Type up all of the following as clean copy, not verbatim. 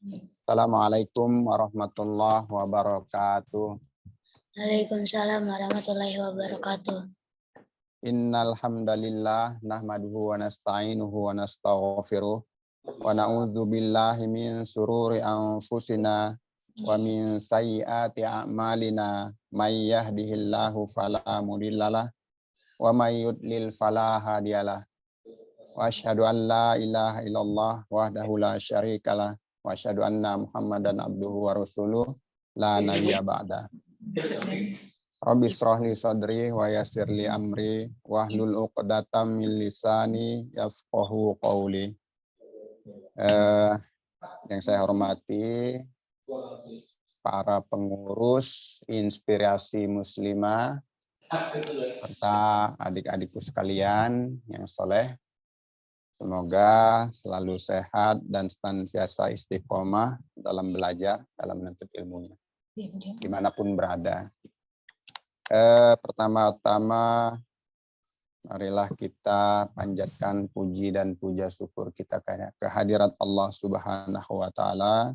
Assalamualaikum warahmatullahi wabarakatuh. Waalaikumsalam warahmatullahi wabarakatuh. Innal hamdalillah nahmaduhu wa nasta'inuhu wa nastaghfiruh wa na'udzu billahi min sururi anfusina wa min sayyiati a'malina may yahdihillahu fala mudhillalah wa may yudlil fala hadiyalah. Wa asyhadu an la ilaha illallah wahdahu la syarikalah wa asyhadu anna Muhammadan abduhu wa rasuluh la nabiyya ba'da. Rabbi shrah li sadri wa yassir li amri wahlul 'uqdatam min lisani yafqahu qawli. Yang saya hormati para pengurus Inspirasi Muslimah serta adik-adikku sekalian yang soleh. Semoga selalu sehat dan senantiasa istiqomah dalam belajar, dalam menuntut ilmunya, dimanapun berada. Pertama-tama, marilah kita panjatkan puji dan puja syukur kita kehadirat Allah Subhanahu wa Ta'ala,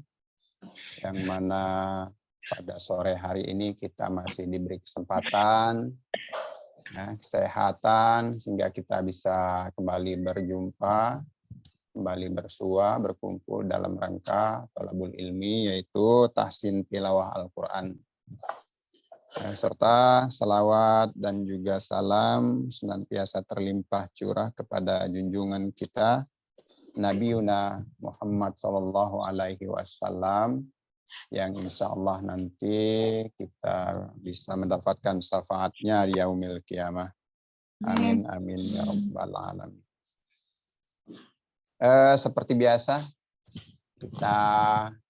yang mana pada sore hari ini kita masih diberi kesempatan, kesehatan, sehingga kita bisa kembali berjumpa, kembali bersua, berkumpul dalam rangka thalabul ilmi, yaitu tahsin tilawah Al-Quran. Serta salawat dan juga salam senantiasa terlimpah curah kepada junjungan kita Nabiuna Muhammad sallallahu alaihi wasallam, yang insya Allah nanti kita bisa mendapatkan syafaatnya di yaumil qiyamah. Amin amin ya rabbal alamin. Seperti biasa kita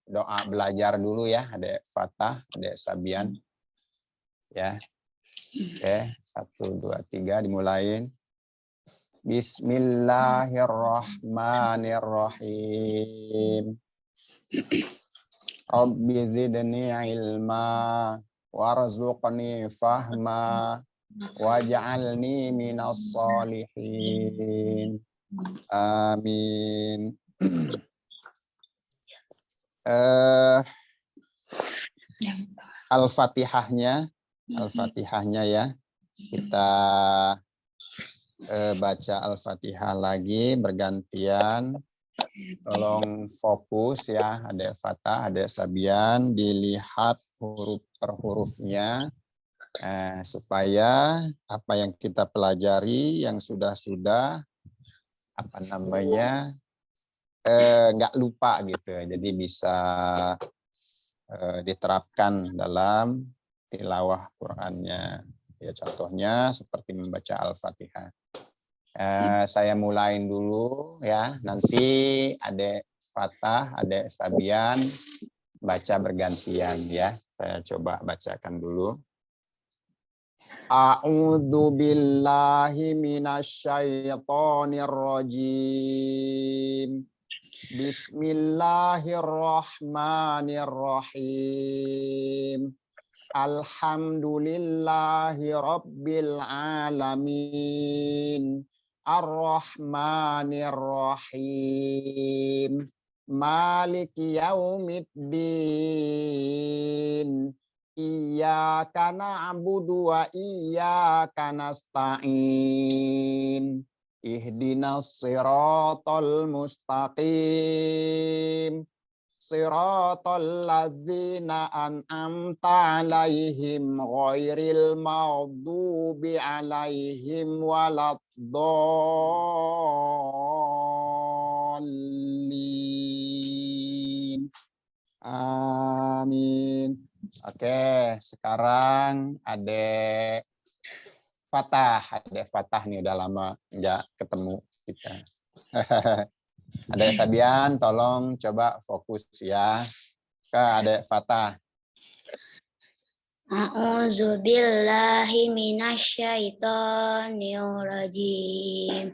doa belajar dulu ya, Adek Fatah, Adek Sabian. Ya, oke, 1, 2, 3 dimulain. Bismillahirrahmanirrahim. Rabbi zidni ilma warzuqni fahma waj'alni minas sholihin. Amin. Al-Fatihahnya ya. Kita baca Al-Fatihah lagi bergantian. Tolong fokus ya, Adek Fatah, Adek Sabian, dilihat huruf per hurufnya, supaya apa yang kita pelajari yang sudah nggak lupa gitu. Jadi bisa diterapkan dalam tilawah Qur'annya. Ya, contohnya seperti membaca Al-Fatihah. Saya mulain dulu ya, nanti Adek Fatah, Adek Sabian baca bergantian ya. Saya coba bacakan dulu. A'udzu billahi minasyaitonir rajim. Bismillahirrahmanirrahim. Alhamdulillahi rabbil alamin. Ar-Rahmanir-Rahim. Maliki yaumiddin. Iyyaka na'budu wa iyyaka nasta'in. Ihdinas siratal mustaqim. Siratal ladzina an'amta alaihim ghairil maghdubi alaihim waladdallin. Amin. Oke, sekarang Adek Fatah nih, udah lama nggak ketemu kita. Adek Sabian, tolong coba fokus ya. Ke Adek Fatah. A'udzu billahi minasyaitonir rajim.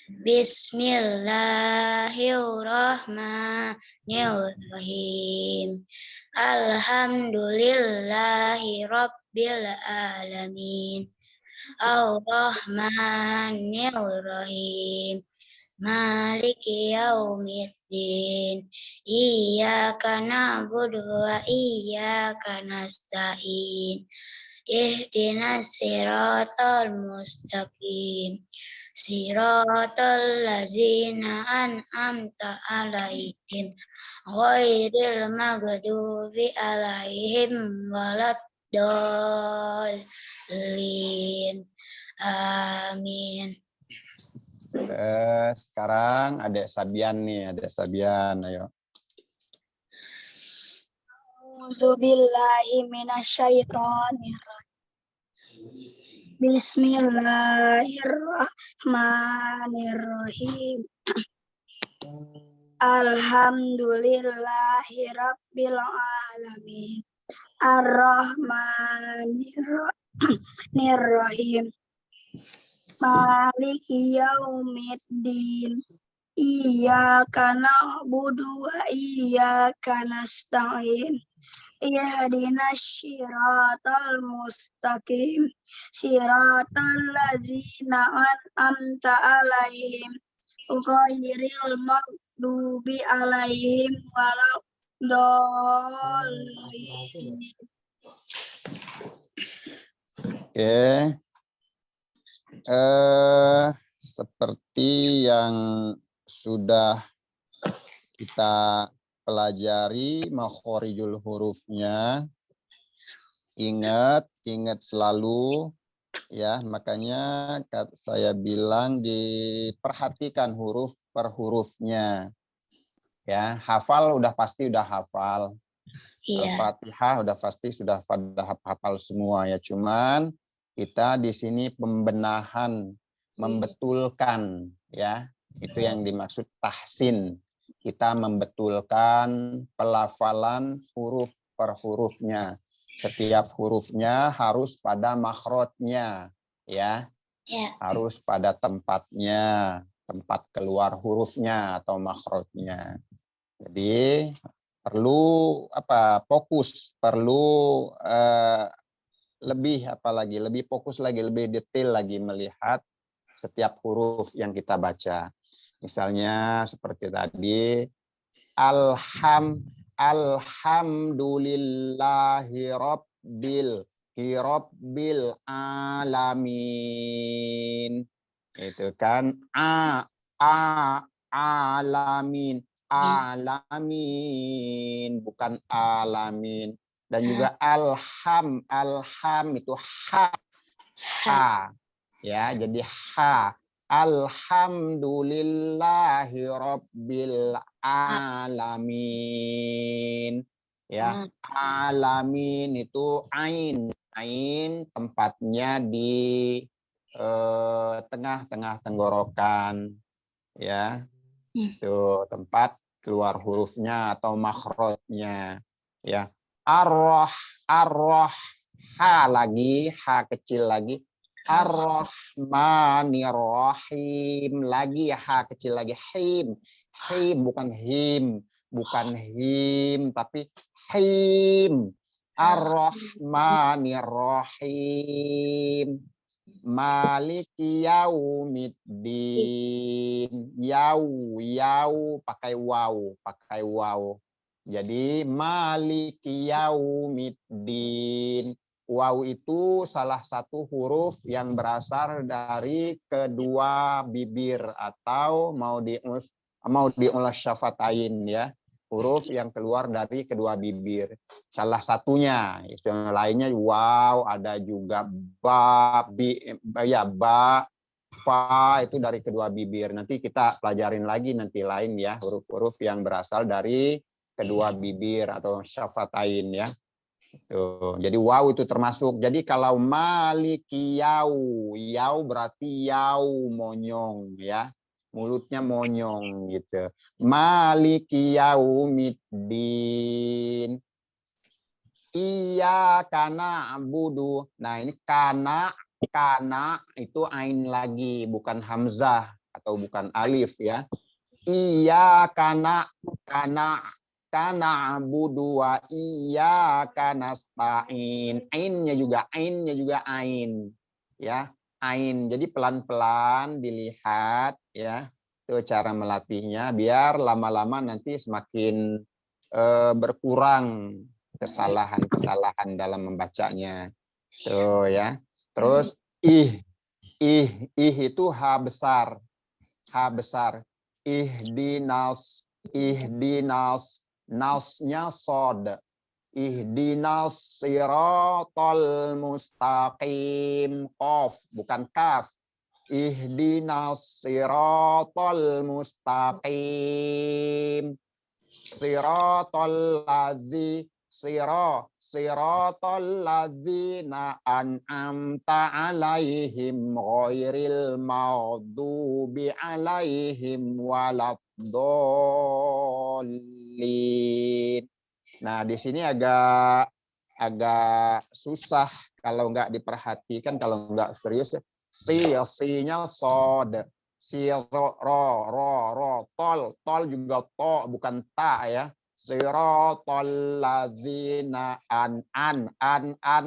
Bismillahirrahmanirrahim. Alhamdulillahi rabbil alamin. Ar-Rahmanir-Rahim. Maliki yaumiddin. Iyyaka na'budu wa iyyaka nasta'in. Ihdinas siratal mustaqim. Siratal ladzina an'amta 'alaihim ghairil maghdubi 'alaihim waladdallin. Amin. Sekarang ada Sabian nih, ada Sabian, ayo. A'udzubillahi minasyaitonirrajim. Bismillahirrahmanirrahim. Alhamdulillahirabbil alamin. Ar-Rahmanirrahim. Maliki yaumiddin. Iyyaka na'budu wa iyyaka nasta'in. Ihdinas siratal mustaqim. Siratal ladzina an'amta 'alaihim ghairil maghdubi 'alaihim waladdallin. Oke. Seperti yang sudah kita pelajari makhorijul hurufnya, ingat selalu ya, makanya saya bilang diperhatikan huruf per hurufnya ya. Hafal udah pasti udah hafal. Iya. Al-Fatihah udah pasti sudah pada hafal semua ya, cuman kita di sini pembenahan, membetulkan ya, itu yang dimaksud tahsin. Kita membetulkan pelafalan huruf per hurufnya. Setiap hurufnya harus pada makhrajnya ya. Ya. Harus pada tempatnya, tempat keluar hurufnya atau makhrajnya. Jadi perlu fokus, perlu lebih fokus lagi, lebih detail lagi melihat setiap huruf yang kita baca. Misalnya seperti tadi, alhamdulillahi rabbil alamin. Itu kan alamin, bukan alamin. Dan juga alham itu ha ya, jadi ha. Alhamdulillahi rabbil alamin ya. Alamin itu ain tempatnya di tengah-tengah tenggorokan ya. Itu tempat keluar hurufnya atau makhrajnya ya. Ha lagi, ha kecil lagi. Ar-Rahmanir-Rahim lagi, ha kecil lagi. Him bukan him tapi him. Ar-Rahmanir-Rahim. Maliki yaumiddin. Yau pakai waw. Jadi maliki yaumiddin. Waw itu salah satu huruf yang berasal dari kedua bibir atau mau diulas syafatain ya. Huruf yang keluar dari kedua bibir. Salah satunya, yang lainnya waw, ada juga ba, fa itu dari kedua bibir. Nanti kita pelajarin lagi nanti lain ya, huruf-huruf yang berasal dari kedua bibir atau syafatain ya. Tuh, jadi waw itu termasuk. Jadi kalau maliki yau berarti yau monyong ya. Mulutnya monyong gitu. Maliki yaumiddin. Iyyaka na'budu. Nah, ini kana itu ain lagi, bukan hamzah atau bukan alif ya. Iyyaka na'budu wa iyyaka nasta'in. Ainnya juga ain ya, ain. Jadi pelan-pelan dilihat ya. Itu cara melatihnya biar lama-lama nanti semakin berkurang kesalahan-kesalahan dalam membacanya. Tuh ya. Terus ih itu H besar. H besar. Ihdinas, nasnya sod. Ihdinas siratal mustaqim. Qaf, bukan kaf. Ihdinas siratal mustaqim. Siratal ladzina an'amta alaihim ghairil maghdubi alaihim waladdallin. Nah, di sini agak susah kalau nggak diperhatikan, kalau nggak serius. Si-nya sod. Si ro, tol juga to, bukan ta ya. Siratal ladzina an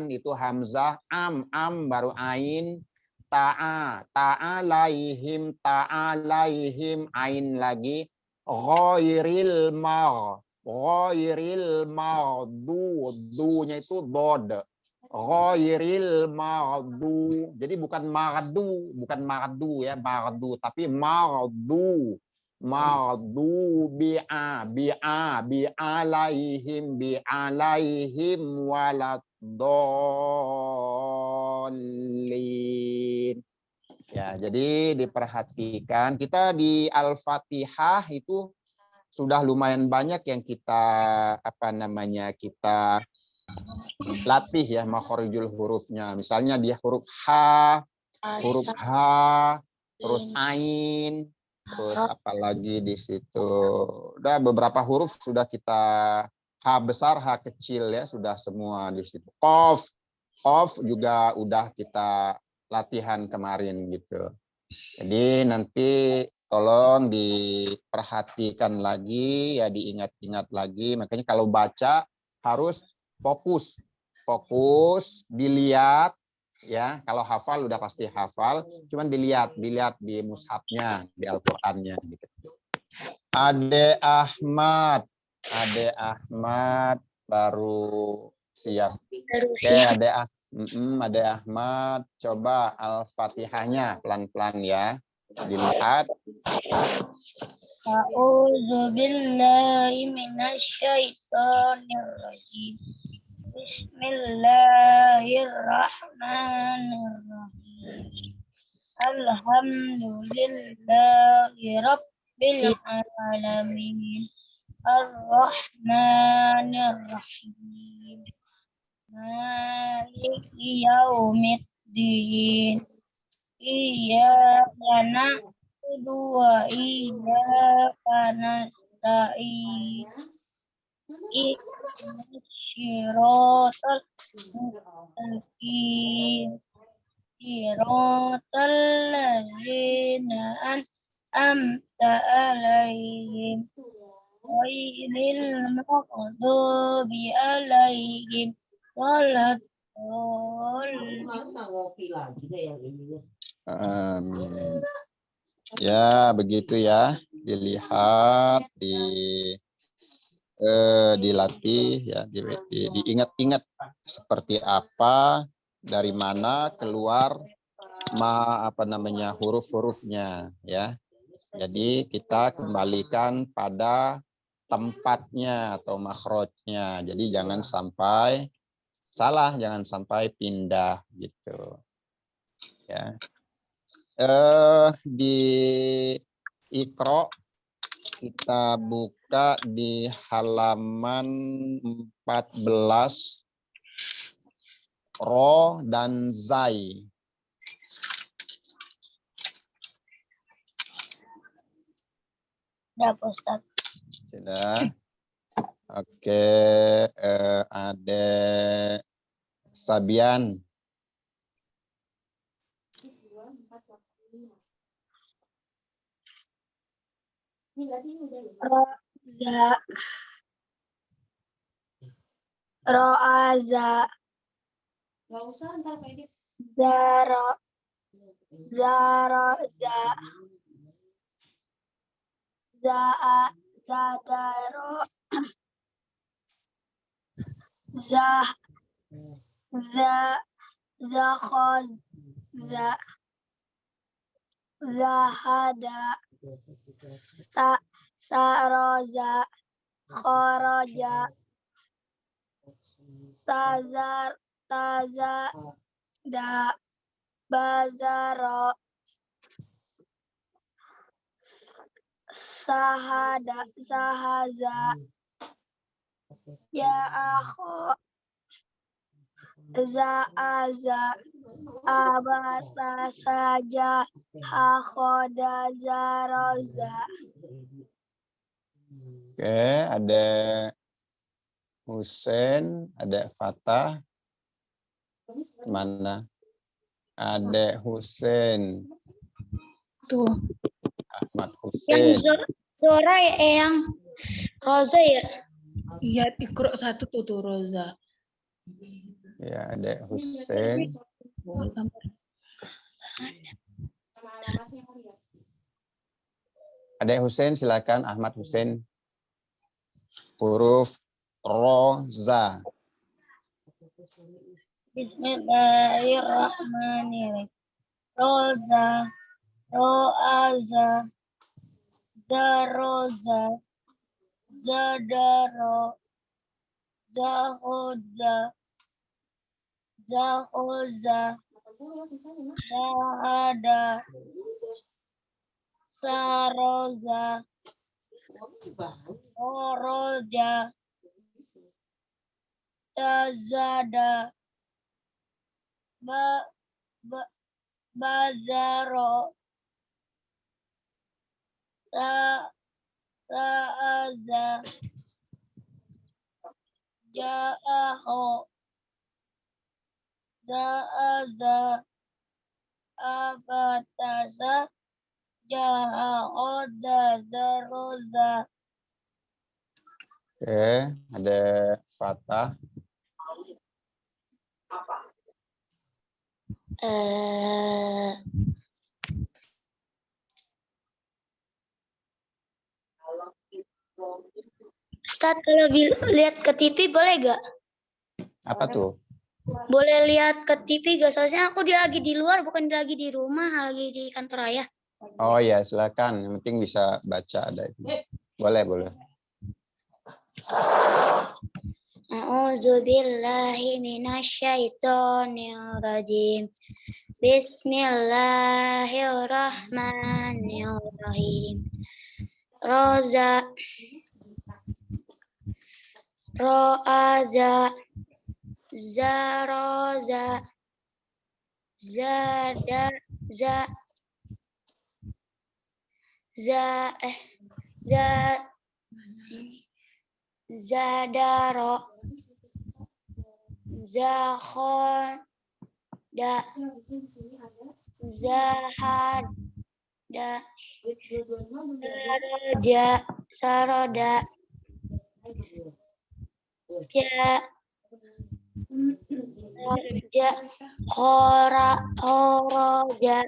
itu hamzah, am baru ain, ta'alaihim ain lagi, ghairil dunya itu dod. Ghairil maghdu. Jadi bukan maghdu ya, maghdu, tapi maghdu alaihim waladdallin. Ya, jadi diperhatikan, kita di Al-Fatihah itu sudah lumayan banyak yang kita kita latih ya makhorijul hurufnya. Misalnya dia huruf H, terus ain, terus apalagi di situ. Udah beberapa huruf sudah kita H besar, H kecil ya, sudah semua di situ. Qaf juga udah kita latihan kemarin gitu. Jadi nanti tolong diperhatikan lagi ya, diingat-ingat lagi. Makanya kalau baca harus fokus, dilihat ya. Kalau hafal udah pasti hafal, cuman dilihat di mushafnya, di Al-Qur'annya gitu. Ade Ahmad baru siap. Oke, Ade Ahmad, coba Al-Fatihahnya pelan-pelan ya. Dilihat. A'udzu billahi minasyaitonir rajim. Bismillahirrahmanirrahim. Alhamdulillahi rabbil alamin. Ar-Rahmanir-Rahim. Maliki yaumiddin. Iyyaka na'budu wa iyyaka nasta'in. Ihdinas siratal mustaqim. Siratal ladzina an'amta 'alaihim ghairil maghdubi 'alaihim waladdallin. Amin. Ya, begitu ya. Dilihat, dilatih ya, diingat-ingat seperti apa, dari mana keluar huruf-hurufnya ya. Jadi kita kembalikan pada tempatnya atau makhrajnya. Jadi jangan sampai salah, jangan sampai pindah gitu. Ya. Di Iqra kita buka di halaman 14, Ro dan Zai. Ya, Ustaz. Sudah. Oke, ada Sabian. Ro'aza. Nggak usah, ntar edit. Zara. zadaro, zakhoza, zahada, saroza, kharaja, tazada, bazaro, sahaza, ya akho, za'aza, abasa saja, hakhoda, zaroza. Oke, ada Husain, ada Fatah. Mana? Ada Husain. Tuh. Ahmad Yang Husain. Zora yang Roza ya? Iya, Iqra 1 tuh Roza. Ya, ada Husain. Ada Husain, silakan Ahmad Husain. Huruf Roza. Bismillahirrahmanirrahim. Roza, roaza, zaroza, zadaro, zahoza, zahoza, zahada, saroza, oroja, tazada, bazaro, sa'aza, ja'aho, za'aza, abatasa, ja'ahoda, zaroza. Oke, ada Fatah. Ustaz, kalau lihat ke TV boleh gak? Apa tuh? Boleh lihat ke TV gak? Soalnya aku lagi di luar, bukan lagi di rumah, lagi di kantor ayah. Oh ya, silakan. Yang penting bisa baca ada itu. Boleh, boleh. A'udzubillahi minasyaitonirrajim. Bismillahirrahmanirrahim. Roza, roaza, zaroza, zada, zadaro, zakhoda, zahada, saroda, khoroja,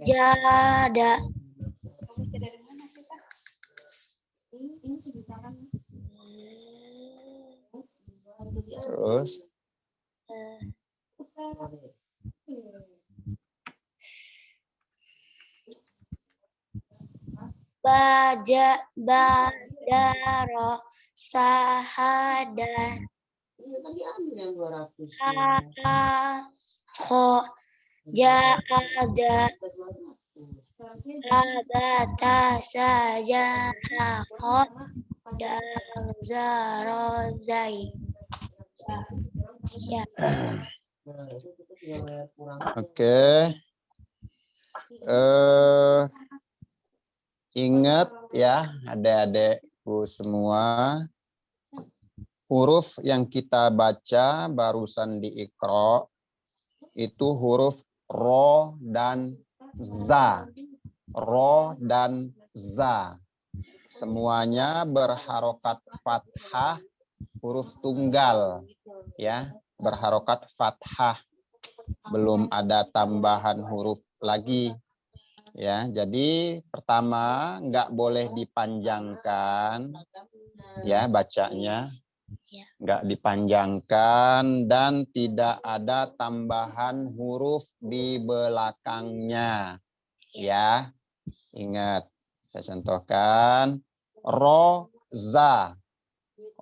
jada. Terus Badaro, sahada, kho, ja'aza, abata saja, kho, zarozai. oke. Ingat ya, adik-adikku semua, huruf yang kita baca barusan di Iqra itu huruf ro dan za. Ro dan za. Semuanya berharokat fathah, huruf tunggal ya, berharokat fathah. Belum ada tambahan huruf lagi. Ya, jadi pertama nggak boleh dipanjangkan, ya bacanya, nggak dipanjangkan dan tidak ada tambahan huruf di belakangnya. Ya, ingat. Saya contohkan roza,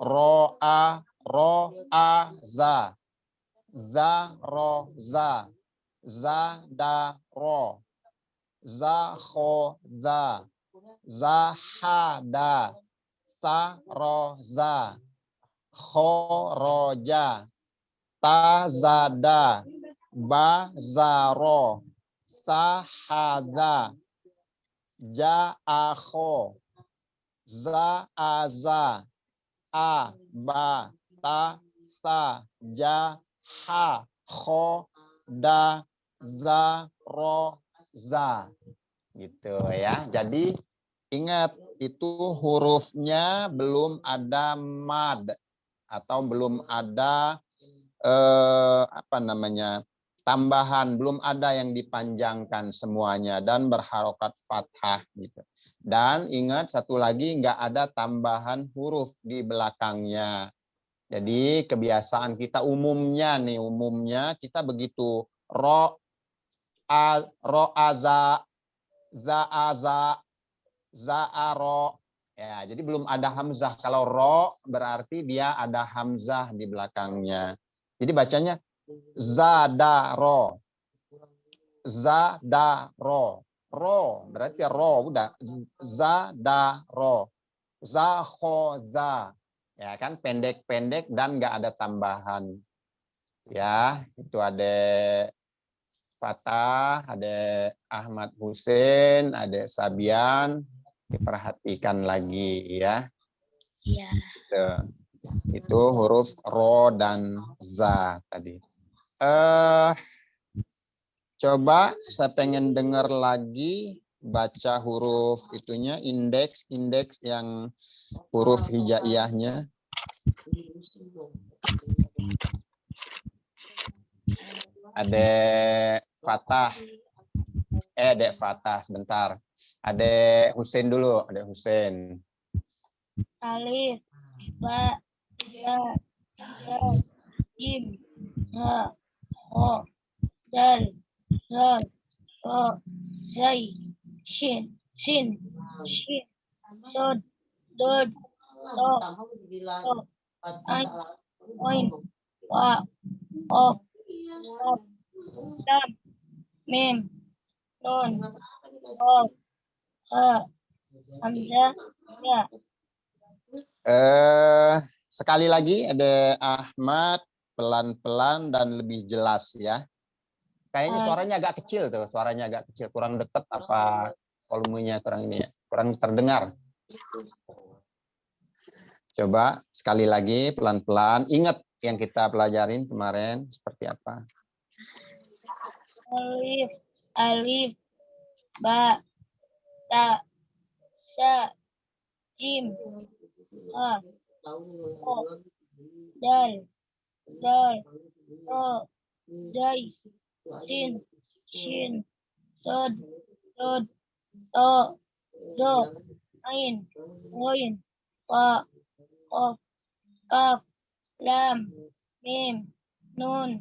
roa, za, roza, ro. Zakhoda, zahada, saroza, khoroja, tazada, bazaro, sahada, ja'akho, za'aza, abata, sa, jaha, kho, da, za, ro, za. Gitu ya. Jadi ingat itu hurufnya belum ada mad atau belum ada apa namanya? Tambahan, belum ada yang dipanjangkan semuanya dan berharokat fathah gitu. Dan ingat satu lagi nggak ada tambahan huruf di belakangnya. Jadi kebiasaan kita umumnya kita begitu ro aza za'aza, za'aro. Ya, jadi belum ada hamzah. Kalau ro berarti dia ada hamzah di belakangnya. Jadi bacanya zadaro. Zadaro. Ro berarti ro udah zadaro. Zakhoza. Ya kan pendek-pendek dan enggak ada tambahan. Ya, itu ada Fatah, ada Ahmad Hussein, ada Sabian, diperhatikan lagi ya. Iya. Itu huruf ro dan za tadi. Coba saya pengen dengar lagi baca huruf itunya, indeks yang huruf hijaiyahnya. Ada Fatah. Adek Fatah sebentar. Adek Hussein dulu, Adek Hussein. Alif, ba, ya, jim, ha, ho, dal, zal, ro, zai, shin, sod, dod, to, ain, wa, of, lam, mim, nun, waw, ha, hamzah, ya. Sekali lagi ada Ahmad, pelan-pelan dan lebih jelas ya. Kayaknya suaranya agak kecil tuh, kurang dekat apa volumenya kurang ini ya, kurang terdengar. Coba sekali lagi pelan-pelan, ingat yang kita pelajarin kemarin seperti apa? Alif, ba, ta, sa, jim, ha, ho, dal, zal, ro, zai, shin, sod, dod, to, zo, ain, ghain, wa, qaf, kaf, lam, mim, nun,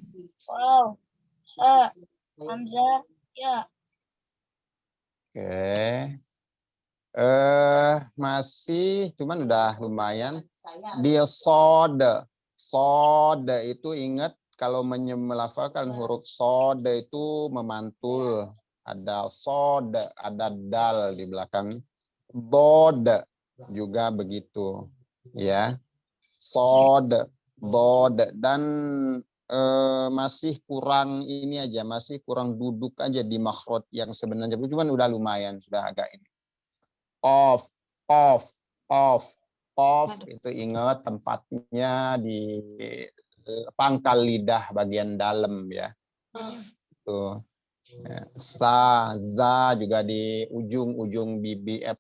waw, ha, hamzah, ya. Oke. Masih cuman udah lumayan. Di sode itu ingat kalau melafalkan huruf sode itu memantul, ada sode, ada dal di belakang. Dod juga begitu ya. Sode, dod, dan masih kurang ini aja, masih kurang duduk aja di makhraj yang sebenarnya, cuman udah lumayan, sudah agak ini. Qaf itu ingat tempatnya di pangkal lidah bagian dalam ya. Tuh. Sa, za juga di ujung-ujung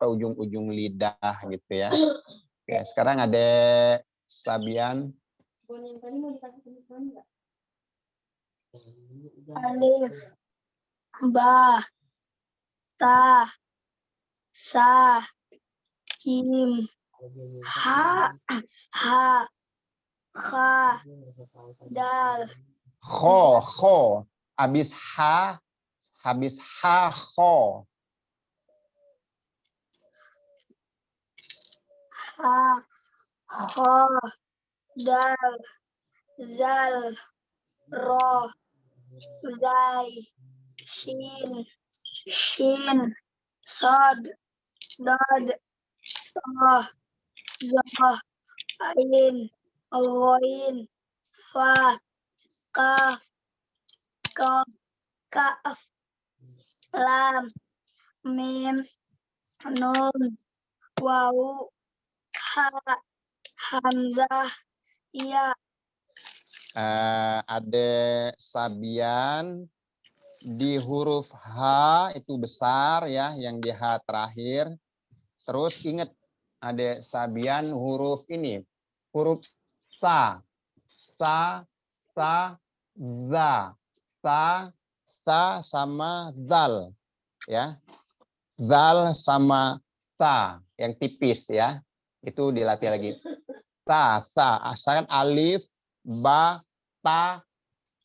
ujung-ujung lidah gitu ya. Oke, sekarang ada Sabian. Alif, ba, ta, sa, jim, ha, ha, kha, dal, Kho. Habis ha, kho. ha, kho, dal, zal, ro, zai, shin, sod, dod, toh, zoh, ain, ghain, fa, kaf, kaf, kaf, lam, mim, nun, wawu, ha, hamzah, ya. Ada sabian di huruf H itu besar ya, yang di H terakhir. Terus ingat ada sabian huruf ini, huruf sa, za, sa sama zal ya, zal sama sa yang tipis ya, itu dilatih lagi. Sa, asalkan alif, ba, ta,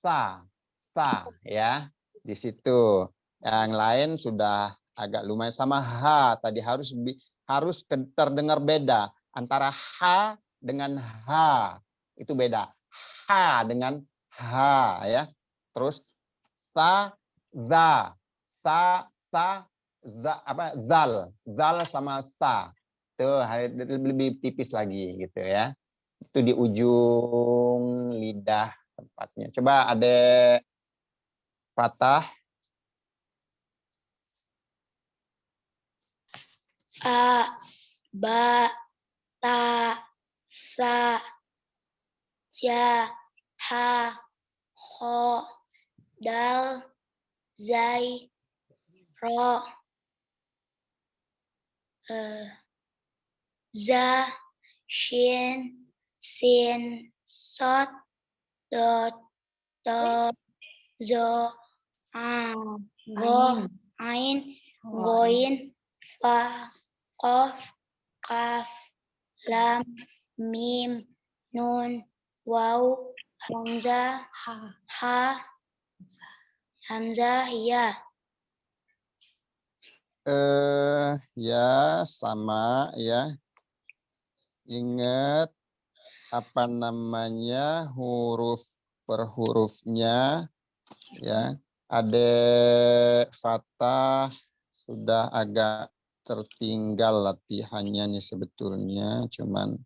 sa ya di situ. Yang lain sudah agak lumayan. Sama H tadi harus terdengar beda antara H dengan H, itu beda. H dengan H ya. Terus sa, za, zal sama sa. Itu lebih tipis lagi gitu ya. Itu di ujung lidah tempatnya. Coba ada Fatah. A, ba, ta, sa, ja, ha, kho, dal, zai, ro, za, shin, sin, sod, dot, to, zo, go, ain, goin, fa, qaf, kaf, lam, mim, nun, waw, hamzah, ha, hamzah, ya. Ya sama ya. Ingat apa namanya huruf per hurufnya ya. Ada Fatah sudah agak tertinggal latihannya nih sebetulnya, cuman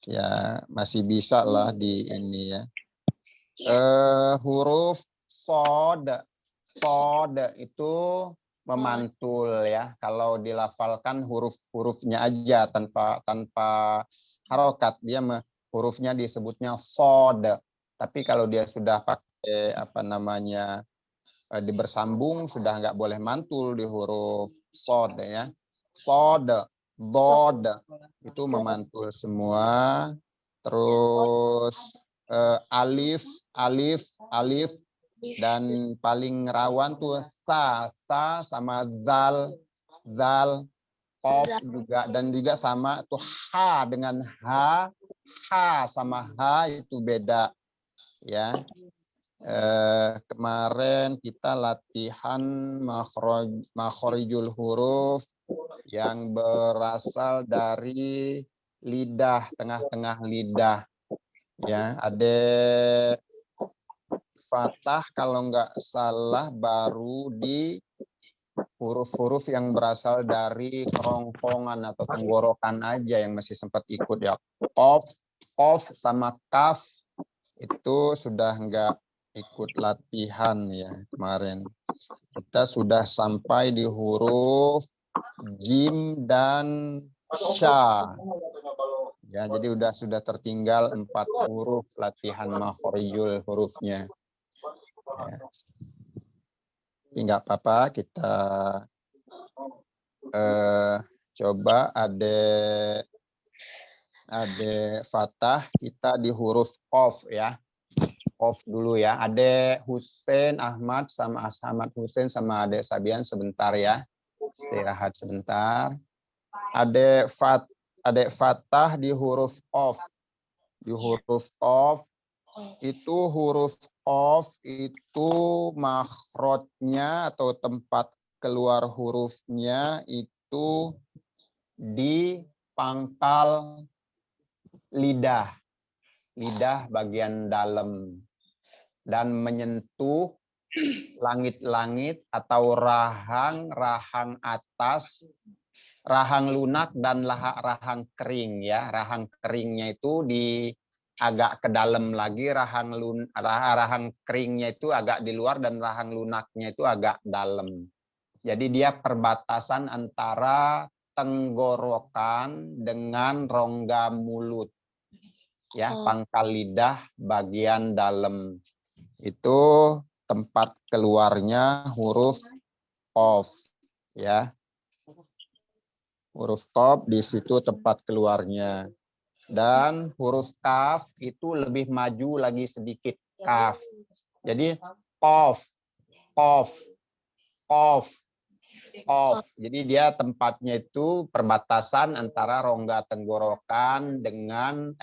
ya masih bisa lah di ini ya. Huruf sod itu memantul ya. Kalau dilafalkan hurufnya aja tanpa harokat, dia hurufnya disebutnya sod. Tapi kalau dia sudah pakai apa namanya bersambung, sudah nggak boleh mantul di huruf sod ya. Sod, bod itu memantul semua. Terus alif dan paling rawan tuh sa sama zal, qaf juga, dan juga sama tuh ha dengan ha sama ha itu beda ya. Kemarin kita latihan makhrijul huruf yang berasal dari lidah, tengah-tengah lidah ya. Ada Fatah kalau nggak salah baru di huruf-huruf yang berasal dari kerongkongan atau tenggorokan aja yang masih sempat ikut ya. Qaf sama kaf itu sudah nggak ikut latihan ya kemarin. Kita sudah sampai di huruf jim dan sya. Ya, jadi sudah tertinggal 4 huruf latihan makhrijul hurufnya. Ya. Nggak apa-apa, kita coba ada Fatah, kita di huruf qaf ya. Qaf dulu ya. Ada Husain Ahmad sama Ahmad Husain sama Ade Sabian sebentar ya. Istirahat sebentar. Adek fathah di huruf qaf. Di huruf qaf itu huruf qaf itu makhrajnya atau tempat keluar hurufnya itu di pangkal lidah. Lidah bagian dalam dan menyentuh langit-langit atau rahang atas, rahang lunak dan rahang kering ya. Rahang keringnya itu di agak ke dalam lagi, rahang keringnya itu agak di luar dan rahang lunaknya itu agak dalam. Jadi dia perbatasan antara tenggorokan dengan rongga mulut. Ya, pangkal lidah bagian dalam. Itu tempat keluarnya huruf qaf ya. Huruf qaf di situ tempat keluarnya. Dan huruf kaf itu lebih maju lagi sedikit, kaf. Jadi qaf, qaf, qaf, qaf. Jadi dia tempatnya itu perbatasan antara rongga tenggorokan dengan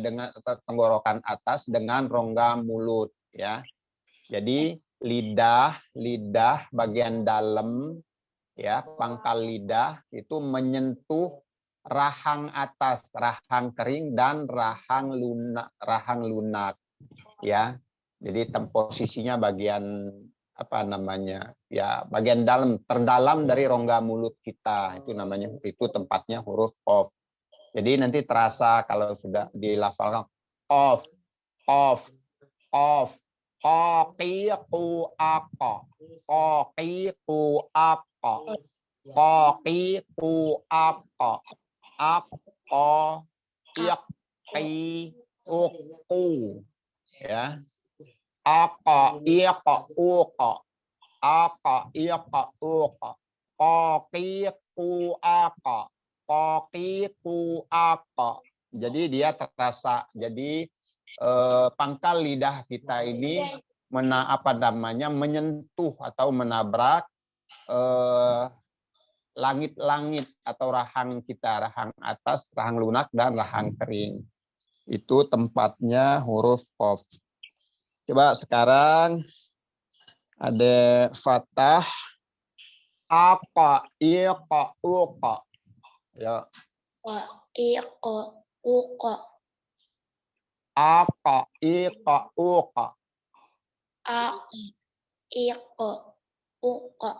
dengan tenggorokan atas dengan rongga mulut ya. Jadi lidah bagian dalam ya, pangkal lidah itu menyentuh rahang atas, rahang kering dan rahang lunak ya. Jadi posisinya bagian apa namanya? Ya, bagian dalam, terdalam dari rongga mulut kita. Itu namanya, itu tempatnya huruf qaf. Jadi nanti terasa kalau sudah dilafalkan qaf, qaf, qaf, qaqiqu aqa, qaqiqu aqa, qaqiqu aqa, aqa, iqi, uqu ya. Aqa, iqa, uqa, aqa, iqa, uqa, qaqiqu aqa, qaqiqu aqa. Jadi dia terasa. Jadi pangkal lidah kita ini menyentuh atau menabrak langit-langit atau rahang kita, rahang atas, rahang lunak dan rahang kering. Itu tempatnya huruf qaf. Coba sekarang ada fathah aqa, iqa, uqa. Ya. Iqa, uqa. Aqa, iqa, uqa. Iqa, uqa.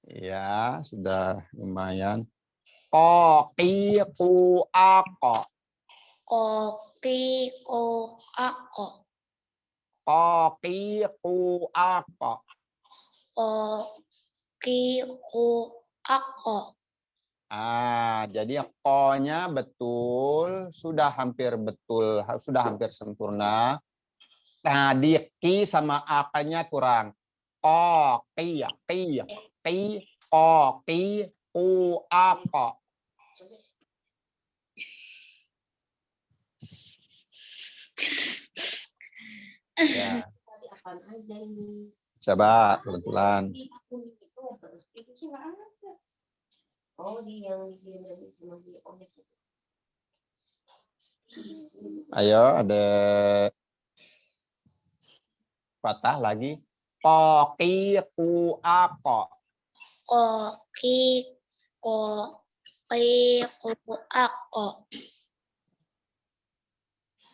Ya, sudah lumayan. Qaqiqu aqa. Qaqiqu aqa. Qaqiqu aqa. Qaqiqu aqa. Jadi ko-nya betul, sudah hampir betul, sudah hampir sempurna. Nah, di ki sama a-nya kurang. Ko, ki, ko, ki, u, aqa. Ya. Coba pelan-pelan. Ayo, ada fathah lagi. Qaqiqu aqa. Qaqiqu aqa.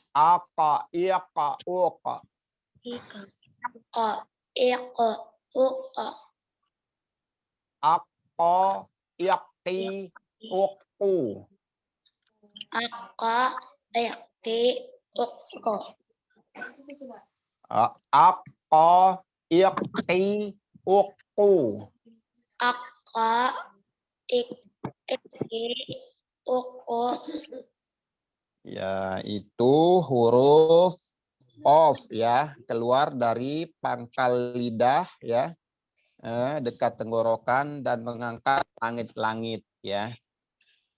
Aqa, iqa, uqa. Aqa, iqa, uqa. Aqa, iqi, uqu. Aqa, iqi, uqa. Aqa, iqi, uqu. Aqa, iqi, uqu. Ya, itu huruf qaf ya, keluar dari pangkal lidah ya, dekat tenggorokan dan mengangkat langit-langit ya.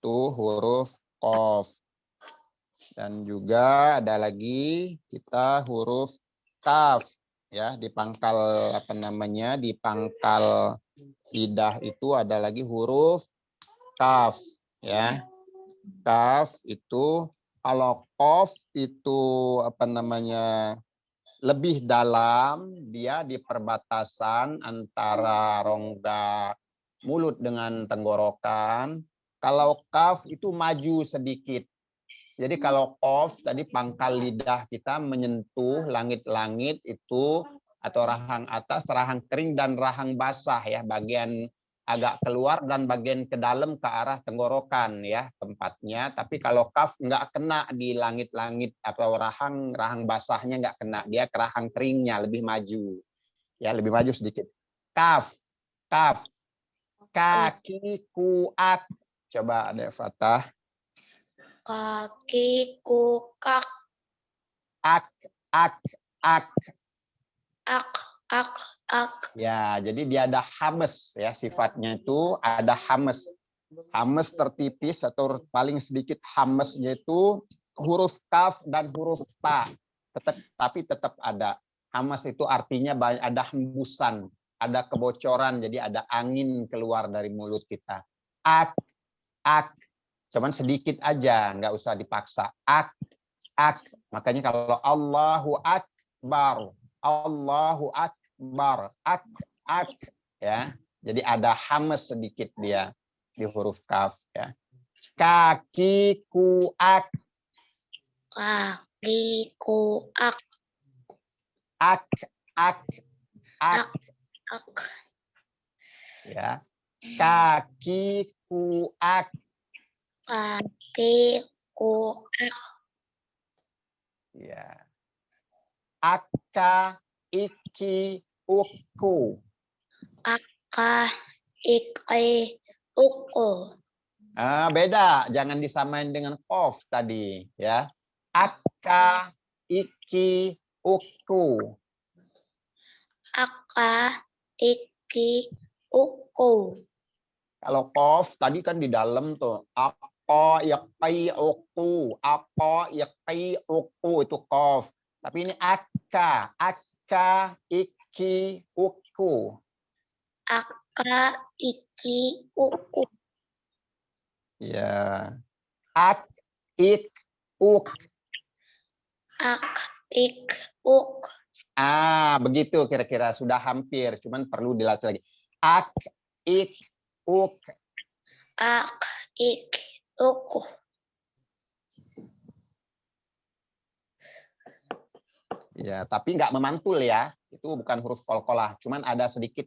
Itu huruf qaf. Dan juga ada lagi kita huruf kaf ya, di pangkal apa namanya? Di pangkal lidah itu ada lagi huruf kaf, ya. Kaf itu, kalau qaf itu apa namanya, lebih dalam, dia di perbatasan antara rongga mulut dengan tenggorokan. Kalau kaf itu maju sedikit. Jadi kalau qaf tadi pangkal lidah kita menyentuh langit-langit itu, atau rahang atas, rahang kering dan rahang basah ya, bagian agak keluar dan bagian ke dalam ke arah tenggorokan ya tempatnya. Tapi kalau kaf nggak kena di langit-langit atau rahang basahnya nggak kena, dia ke rahang keringnya lebih maju ya, lebih maju sedikit. Kaf, kaf, kaki kuak. Coba ada Fatah. Kaki kukak. Ak, ak, ak. Ak. Ya, jadi dia ada hames ya, sifatnya itu ada hames. Hames tertipis atau paling sedikit hamesnya itu huruf kaf dan huruf ta. Tapi tetap ada. Hames itu artinya ada hembusan, ada kebocoran, jadi ada angin keluar dari mulut kita. Ak, ak. Cuman sedikit aja, nggak usah dipaksa. Ak, ak. Makanya kalau Allahu Akbar, Allahu Akbar, ak, ya. Jadi ada hames sedikit dia di huruf kaf ya. Kaki kuak. Kaki kuak. Ak. Ak. Ya. Kaki kuak. Kaki kuak. Ya. Akka iki uku. Akka iki uku. Beda, jangan disamain dengan qaf tadi ya. Akka iki uku. Akka iki uku. Kalau qaf tadi kan di dalam tuh. Akka yaqi uku. Akka yaqi uku itu qaf. Tapi ini akka iki uku. Akka iki uku. Ya. Ak ik uk. Ak ik uk. Begitu kira-kira, sudah hampir, cuman perlu dilatih lagi. Ak ik uk. Ak ik uku. Ya, tapi nggak memantul ya. Itu bukan huruf qalqalah, cuman ada sedikit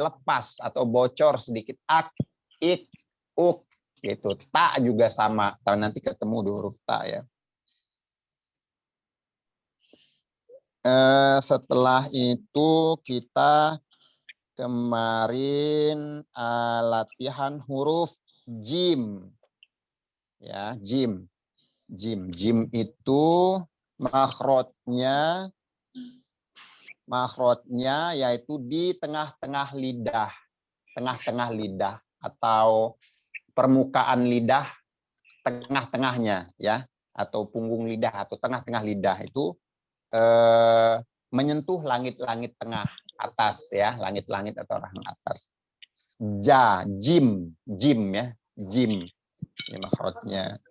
lepas atau bocor sedikit. Ak ik uk gitu. Ta juga sama. Nanti ketemu di huruf ta ya. Setelah itu kita kemarin latihan huruf jim. Ya, jim. Jim itu makhrajnya yaitu di tengah-tengah lidah. Tengah-tengah lidah atau permukaan lidah, tengah-tengahnya ya, atau punggung lidah atau tengah-tengah lidah itu menyentuh langit-langit tengah atas ya, langit-langit atau rahang atas. Jim ya, jim. Ini makhrajnya.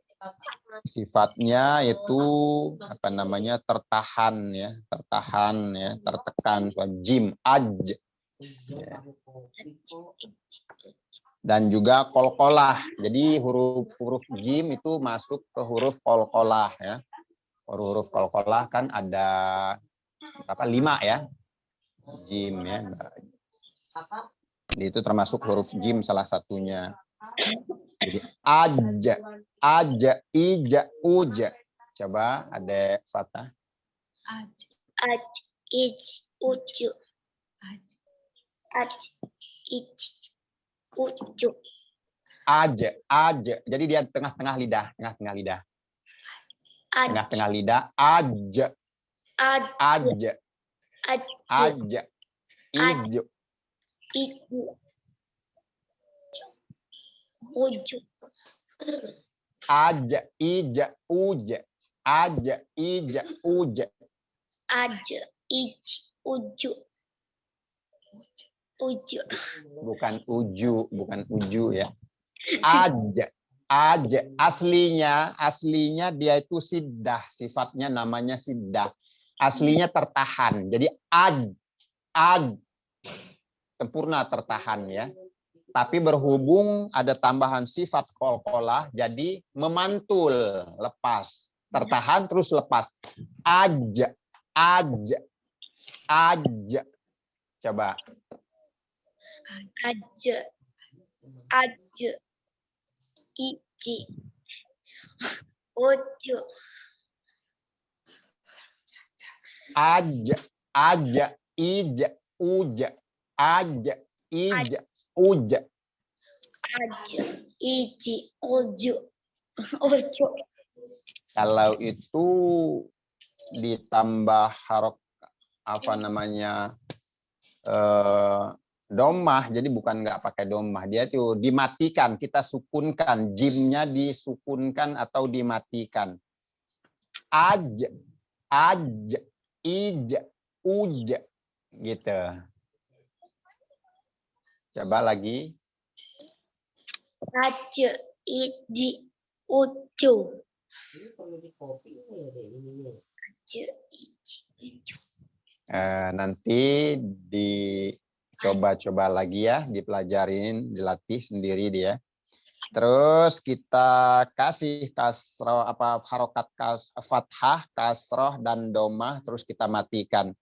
Sifatnya itu apa namanya, tertahan ya, tertekan. So, jim, aj. Ya. Dan juga qalqalah. Jadi huruf jim itu masuk ke huruf qalqalah ya. Huruf qalqalah kan ada berapa? 5 ya. Jim ya. Itu termasuk huruf jim salah satunya. Jadi aja, ija, uja. Coba ada Fatah. Aj, ij, uju. Aj, ij, uju. Aja. Jadi dia tengah-tengah lidah. Tengah-tengah lidah. Aja. Ijo. Iju. Uju. Aja, ija, uja. Aja, ija, uja. Aj, ij, uju. Uju. Bukan uju ya. Aja. Aslinya dia itu siddah, sifatnya namanya siddah. Aslinya tertahan. Jadi sempurna tertahan ya. Tapi berhubung ada tambahan sifat qalqalah, jadi memantul, lepas. Tertahan terus lepas. Aja. Coba. Aja. Iji. Uju. Aja, ija, uja. Aja, uja. Aja. Iji. Uju. Uju. Kalau itu ditambah domah, jadi bukan nggak pakai domah, dia itu dimatikan, kita sukunkan, jimnya disukunkan atau dimatikan. Aja, ija, uja, gitu. Coba lagi. Aja. Iji. Uju. Aja. Iji. Uju. Nanti dicoba-coba lagi ya, dipelajarin, dilatih sendiri dia. Terus kita kasih kasroh harokat fathah, kasroh dan domah, terus kita matikan.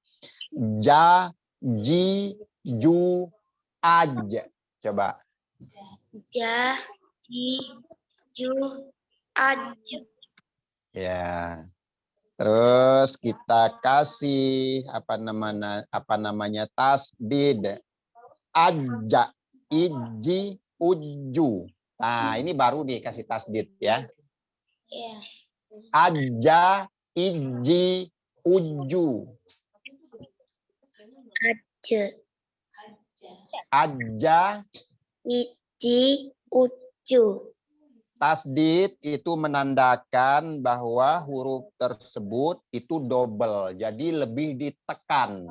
Ja, ji, ju, aja. Coba. Ja, ji, ju, aja. Ya. Terus kita kasih apa namanya tasdid. Aja, iji, uju. Nah, ini baru dikasih tasdid ya. Ya. Aja, iji, uju. Aja, iji, uju. Tasdid itu menandakan bahwa huruf tersebut itu double, jadi lebih ditekan.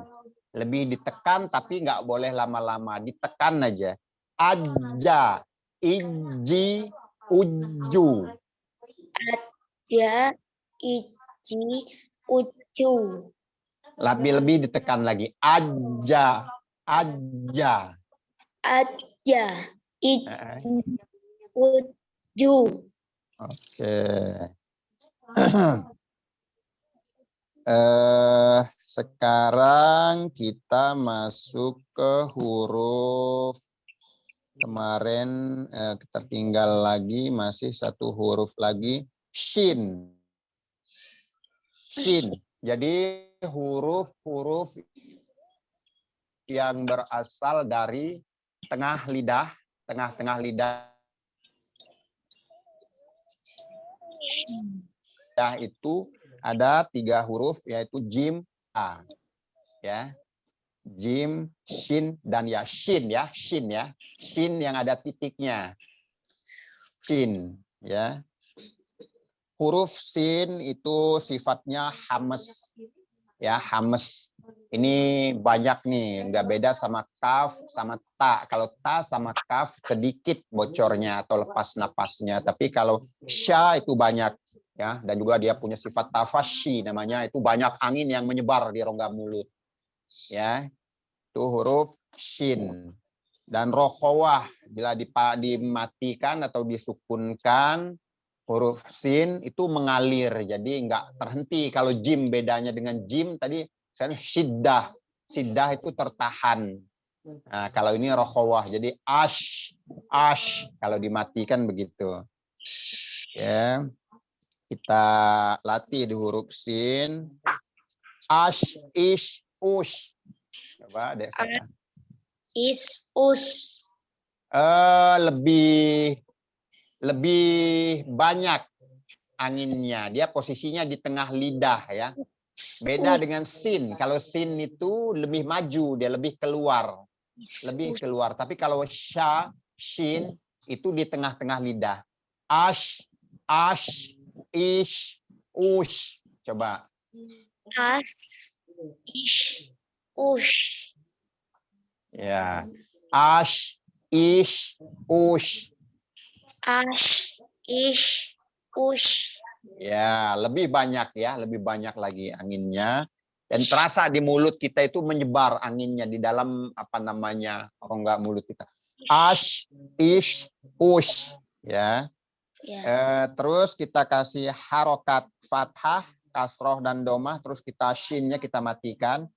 Lebih ditekan tapi nggak boleh lama-lama, ditekan aja. Aja, iji, uju. Aja, iji, uju. Lebih ditekan lagi. Aja. Aja, iji, uju. Oke. Sekarang kita masuk ke huruf kemarin, tertinggal lagi masih satu huruf lagi, shin. Shin. Jadi huruf-huruf yang berasal dari tengah lidah, tengah-tengah lidah itu ada 3 huruf, yaitu jim, a, ya, jim, shin, dan ya shin ya, shin ya, shin yang ada titiknya, shin ya. Huruf shin itu sifatnya hames, ya hames. Ini banyak nih, nggak beda sama kaf sama ta. Kalau ta sama kaf sedikit bocornya atau lepas napasnya, tapi kalau sya itu banyak. Ya, dan juga dia punya sifat tafashi, namanya itu banyak angin yang menyebar di rongga mulut. Ya, itu huruf shin. Dan rokhawah bila dimatikan atau disukunkan, huruf shin itu mengalir, jadi nggak terhenti. Kalau jim bedanya dengan jim tadi, misalnya siddah itu tertahan. Nah, kalau ini rokhawah, jadi ash kalau dimatikan begitu. Ya. Kita latih di huruf sin. Ash, ish, ush. Coba deh. Is, us. Lebih banyak anginnya. Dia posisinya di tengah lidah ya. Beda dengan sin. Kalau sin itu lebih maju, dia lebih keluar. Lebih keluar. Tapi kalau sha, shin itu di tengah-tengah lidah. Ash, ish, ush. Coba. As, ish, ush. Ya. Ash, ish, ush. Ash, ish, ush. Ya, lebih banyak ya, lebih banyak lagi anginnya. Dan terasa di mulut kita itu menyebar anginnya di dalam apa namanya rongga mulut kita. Ash, ish, ush. Ya. Ya. Terus kita kasih harokat fathah, kasroh dan domah. Terus kita shinnya kita matikan.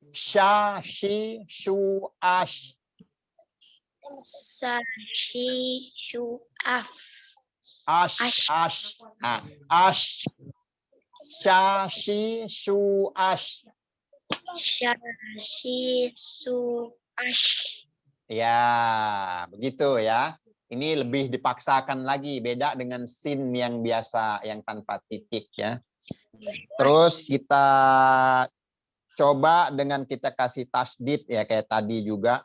Sha, shi, shu, ash. Sashi, shu, af. Ash, Ash. ash. Ash. Sha, shi, shu, ash. Shashi, su, ash. Ya, begitu ya. Ini lebih dipaksakan lagi, beda dengan sin yang biasa, yang tanpa titik ya. Terus kita coba dengan kita kasih tasdid ya, kayak tadi juga.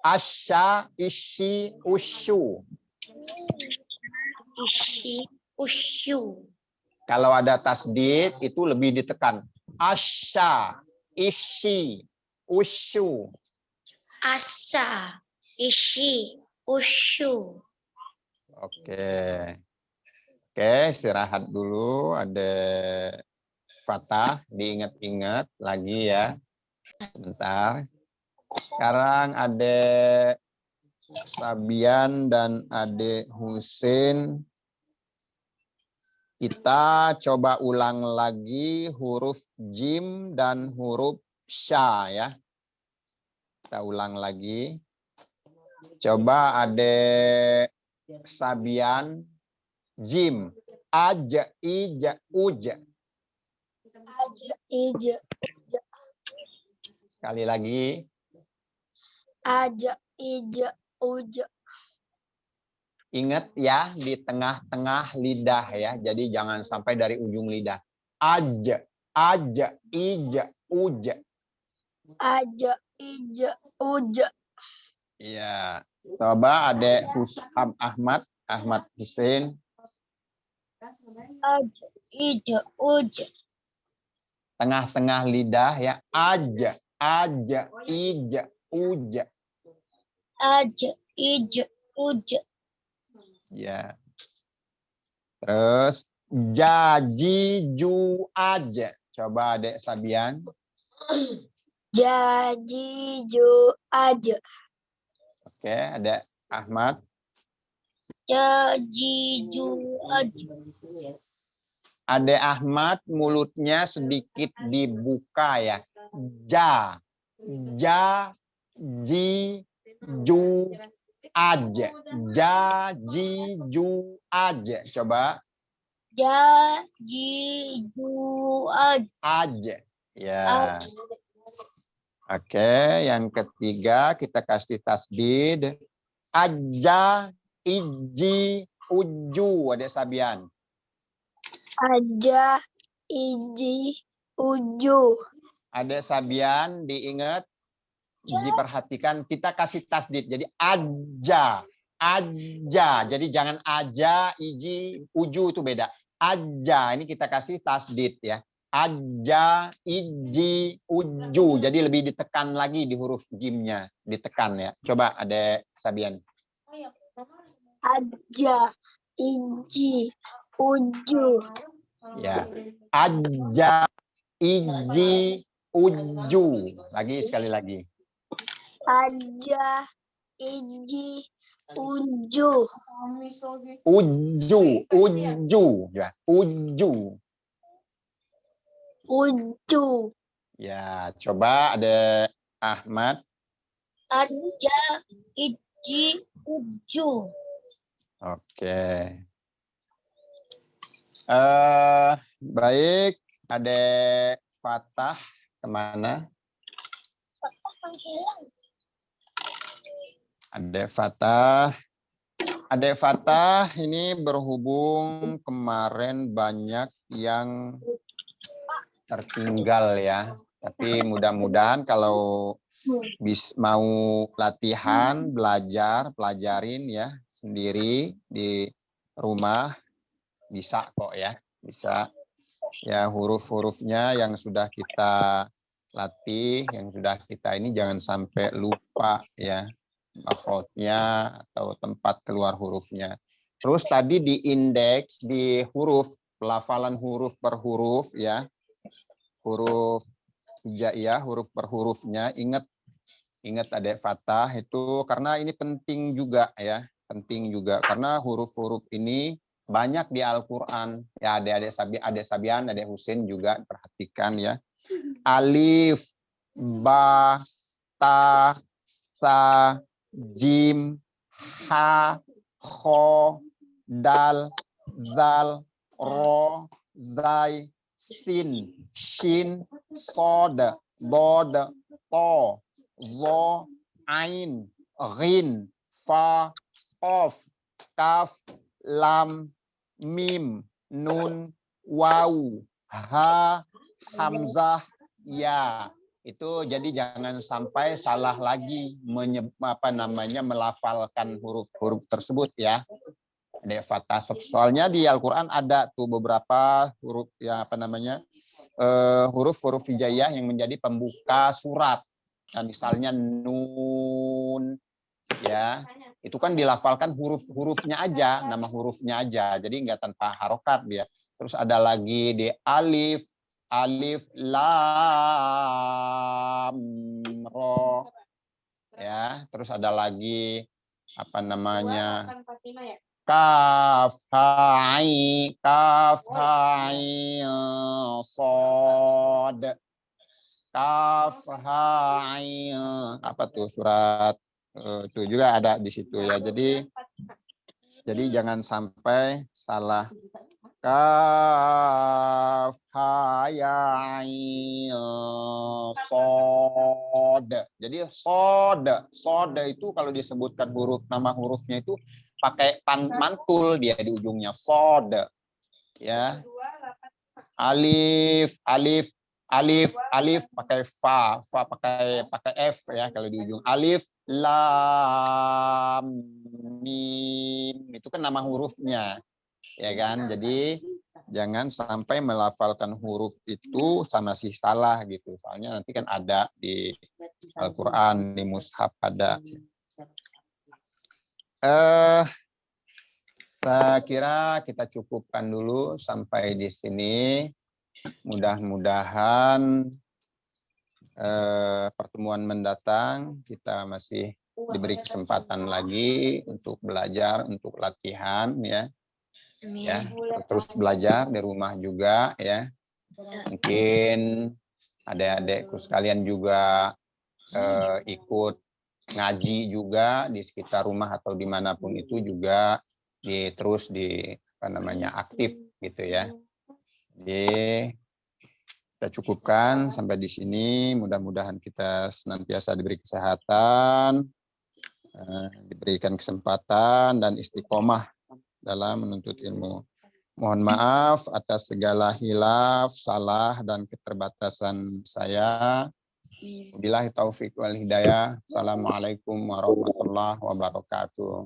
Asya, ishi, usyu. Ishi, usyu. Kalau ada tasdid, itu lebih ditekan. Asya, ishi, usyu. Asa, ishi, usyu. Oke. Oke, istirahat dulu. Ada fathah, diingat-ingat lagi ya. Sebentar. Sekarang ada Sabian dan Ade Husin. Kita coba ulang lagi huruf jim dan huruf sya ya. Kita ulang lagi. Coba ada Sabian jim. Aja, ija, uja. Aja, ija, Sekali lagi. aja, ija, uja. Ingat ya, di tengah-tengah lidah ya. Jadi jangan sampai dari ujung lidah. Aja, aja, ija, uja. Aja, ija, uja. Iya. Coba ada Husam Ahmad, Ahmad Hussein. Aja, ija, uja. Tengah-tengah lidah ya. Aja, aja, ija, uja. Aja, ija, uja. Ya. Terus jaji ju aja. Coba Adek Sabian. Jadi, ju, aja. Oke, ada Ahmad. Jadi, ju, aja. Ade Ahmad mulutnya sedikit dibuka ya. Ja, ja, ji, ju, aja. Ja, ji, ju, aja. Coba. Jadi, ju, aja. Aja. Ya. Oke, yang ketiga kita kasih tasdid. Aja, iji, uju. Ada Sabian. Aja, iji, uju. Ada Sabian, diingat, diperhatikan, kita kasih tasdid. Jadi aja, aja. Jadi jangan aja, iji, uju itu beda. Aja, ini kita kasih tasdid ya. Aja, iji, uju. Jadi lebih ditekan lagi di huruf jimnya, ditekan ya. Coba ada Sabian. Aja, iji, uju. Ya. Aja, iji, uju. Lagi sekali lagi. Aja, iji, uju. Uju, uju, ya, uju. Uju. Ya, coba ada Ahmad. Aja, iji, uju. Oke. Baik, ada Fatah kemana? Ada Fatah. Ada Fatah ini berhubung kemarin banyak yang tertinggal ya. Tapi mudah-mudahan kalau mau latihan, belajar, pelajarin ya sendiri di rumah bisa kok ya. Bisa ya huruf-hurufnya yang sudah kita latih yang sudah kita ini jangan sampai lupa ya makhrajnya atau tempat keluar hurufnya. Terus tadi di indeks di huruf, pelafalan huruf per huruf ya. Huruf hijaiyah, huruf per hurufnya, ingat adik fathah itu karena ini penting juga ya, penting juga karena huruf-huruf ini banyak di Al-Qur'an. Ya adik Sabian, adik Husin juga perhatikan ya. Alif, ba, ta, sa, jim, ha, kho, dal, zal, ro, zai, sin, shin, sod, bod, to, zo, ain, ghin, fa, qaf, kaf, lam, mim, nun, waw, ha, hamzah, ya. Itu jadi jangan sampai salah lagi melafalkan huruf-huruf tersebut ya. Ada fathah. Soalnya di Al-Qur'an ada tuh beberapa huruf ya huruf-huruf hijaiyah yang menjadi pembuka surat. Nah, misalnya nun ya. Itu kan dilafalkan huruf-hurufnya aja, nama hurufnya aja. Jadi enggak tanpa harokat dia. Terus ada lagi di alif, lam, ro. Ya, terus ada lagi kaf, ha, ain, sod. Kaf, ha, ain. Apa tuh surat itu juga ada di situ ya. Jadi jangan sampai salah. Kaf, ha, ya, ain, sod. Jadi sod itu kalau disebutkan nama hurufnya itu pakai mantul dia di ujungnya sod. Ya. Alif pakai fa pakai f ya kalau di ujung. Alif, lam, mim itu kan nama hurufnya. Ya kan? Jadi jangan sampai melafalkan huruf itu sama si salah gitu. Soalnya nanti kan ada di Al-Qur'an, di mushaf ada. Saya kira kita cukupkan dulu sampai di sini. Mudah-mudahan pertemuan mendatang kita masih diberi kesempatan lagi untuk belajar, untuk latihan ya. Ya, terus belajar di rumah juga ya. Mungkin adik-adikku sekalian juga ikut ngaji juga di sekitar rumah atau dimanapun itu juga terus aktif gitu ya. Jadi kita cukupkan sampai di sini. Mudah-mudahan kita senantiasa diberi kesehatan, diberikan kesempatan dan istiqomah dalam menuntut ilmu. Mohon maaf atas segala hilaf, salah, dan keterbatasan saya. Wabillahi taufik wal hidayah. Assalamualaikum warahmatullahi wabarakatuh.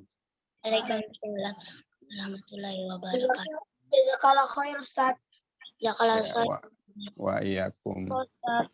Waalaikumsalam warahmatullahi wabarakatuh. Jazakallah khair Ustaz. Jazakallah khair. Wa iyyakum. Ustaz.